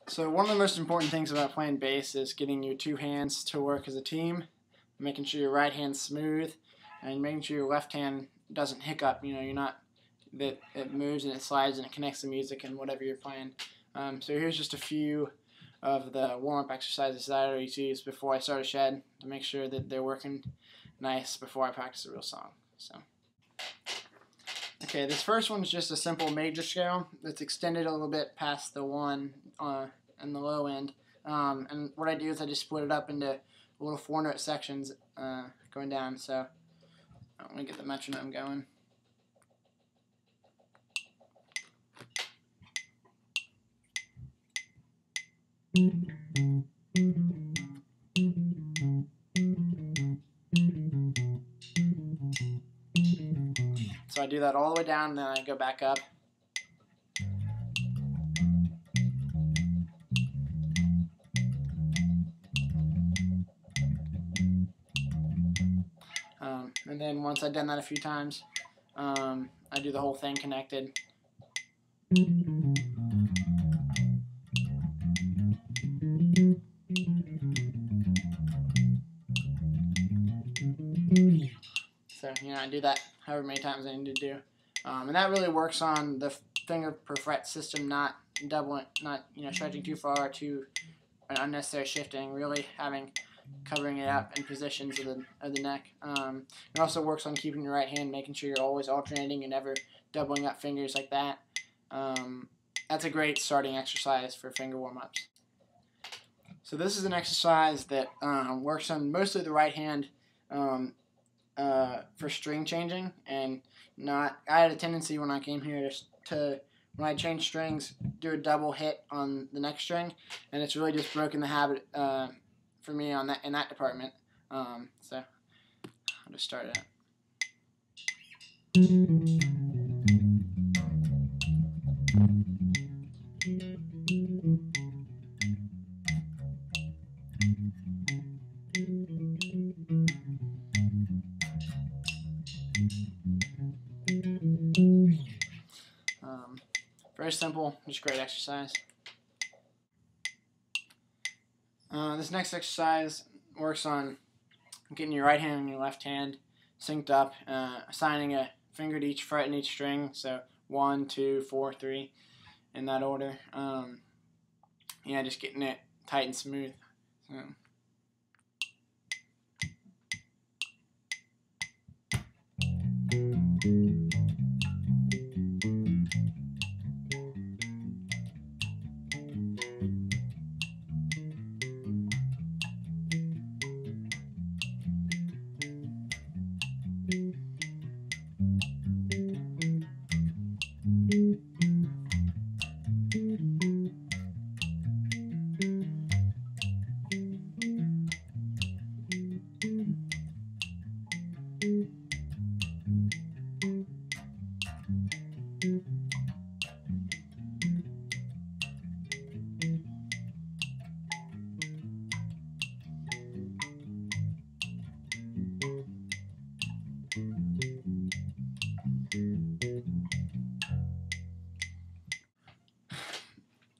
So one of the most important things about playing bass is getting your two hands to work as a team, making sure your right hand's smooth, and making sure your left hand doesn't hiccup. You know, you're not that it moves and it slides and it connects the music and whatever you're playing. So here's just a few of the warm-up exercises that I always use before I start a shed to make sure that they're working nice before I practice a real song. So. Okay, this first one is just a simple major scale that's extended a little bit past the 1 and the low end. And what I do is I just split it up into little 4-note sections going down. So I'm going to get the metronome going. So I do that all the way down, and then I go back up. And then once I've done that a few times, I do the whole thing connected. So, I do that however many times I need to do. And that really works on the finger per fret system, not doubling, not stretching too far, too unnecessary shifting, really covering it up in positions of the neck. It also works on keeping your right hand, making sure you're always alternating and never doubling up fingers like that. That's a great starting exercise for finger warm-ups. So this is an exercise that works on mostly the right hand for string changing, and I had a tendency when I came here to when I change strings, do a double hit on the next string, and it's really just broken the habit for me in that department. So I'll just start it out. Very simple, just great exercise. This next exercise works on getting your right hand and your left hand synced up, assigning a finger to each fret in each string, so 1, 2, 4, 3, in that order. Just getting it tight and smooth. So.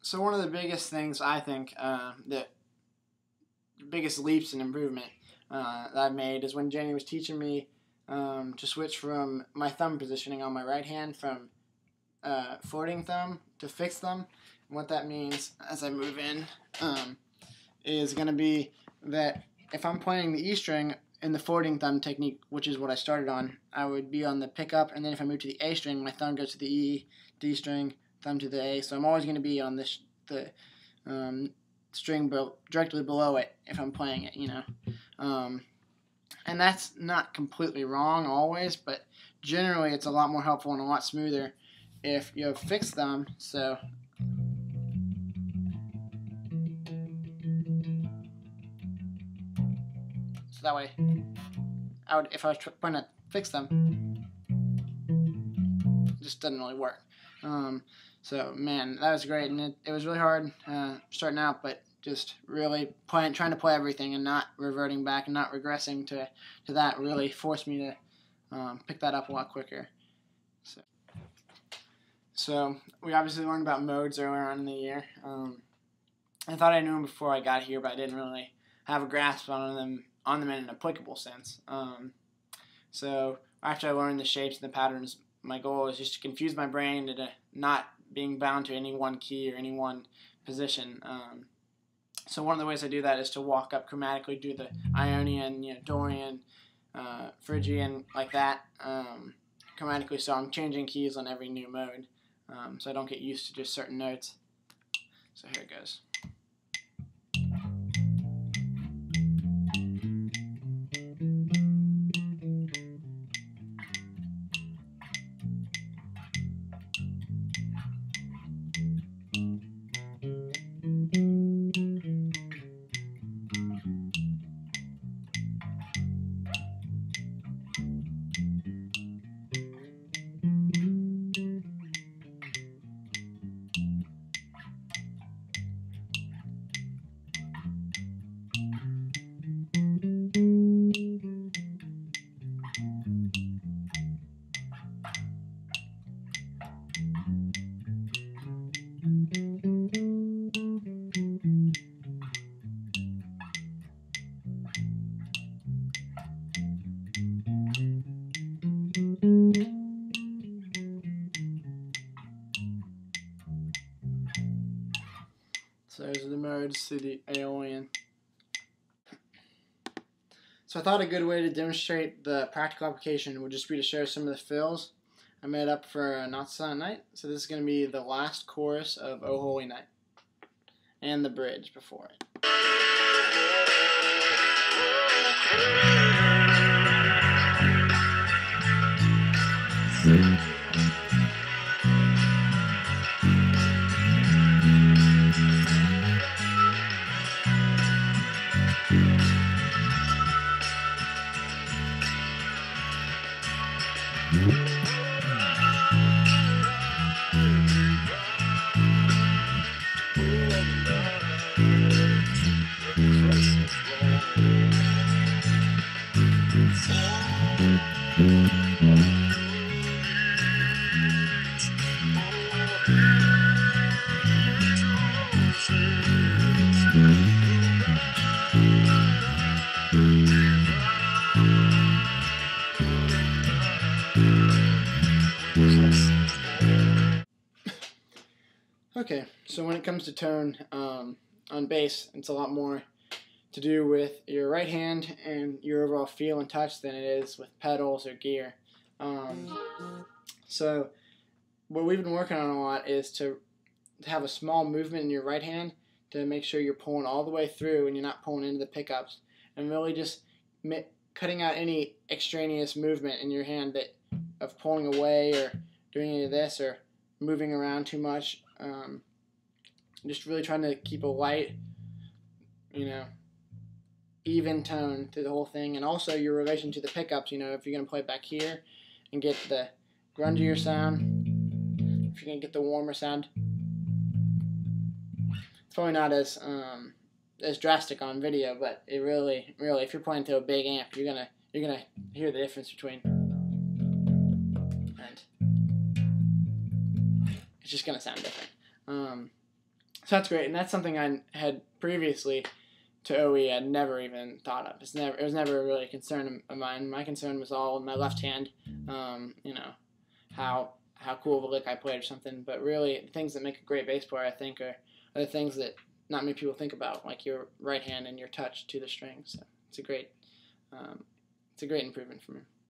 So one of the biggest things I think that biggest leaps in improvement that I've made is when Jenny was teaching me to switch from my thumb positioning on my right hand from floating thumb to fixed thumb. And what that means as I move in is going to be that if I'm playing the E string in the floating thumb technique, which is what I started on, I would be on the pickup, and then if I move to the A string, my thumb goes to the E, D string, thumb to the A. So I'm always going to be on the string directly below it if I'm playing it, and that's not completely wrong always, but generally it's a lot more helpful and a lot smoother if you have fixed thumb. So that way, if I was playing a fixed thumb, it just doesn't really work. So man, that was great, and it was really hard starting out, but just really trying to play everything and not reverting back and not regressing to that really forced me to pick that up a lot quicker. So we obviously learned about modes earlier on in the year. I thought I knew them before I got here, but I didn't really have a grasp on them in an applicable sense. So after I learned the shapes and the patterns, my goal is just to confuse my brain into not being bound to any one key or any one position. So one of the ways I do that is to walk up chromatically, do the Ionian, Dorian, Phrygian, like that, chromatically. So I'm changing keys on every new mode, so I don't get used to just certain notes. So here it goes. So those are the modes to the Aeolian. So I thought a good way to demonstrate the practical application would just be to show some of the fills I made up for Not So Silent Night. So this is going to be the last chorus of O Holy Night and the bridge before it. Okay, so when it comes to tone on bass, it's a lot more to do with your right hand and your overall feel and touch than it is with pedals or gear. So what we've been working on a lot is to have a small movement in your right hand to make sure you're pulling all the way through and you're not pulling into the pickups, and really just cutting out any extraneous movement in your hand of pulling away or doing any of this or moving around too much. Just really trying to keep a light, even tone through the whole thing, and also your relation to the pickups. If you're going to play back here and get the grungier sound, if you're going to get the warmer sound, it's probably not as drastic on video, but it really, if you're playing to a big amp, you're gonna hear the difference between, and it's just gonna sound different. So that's great, and that's something I had previously to OE I'd never even thought of. It was never really a concern of mine. My concern was all in my left hand, how cool of a lick I played or something. But really, the things that make a great bass player, I think, are the things that not many people think about, like your right hand and your touch to the strings. So it's a great improvement for me.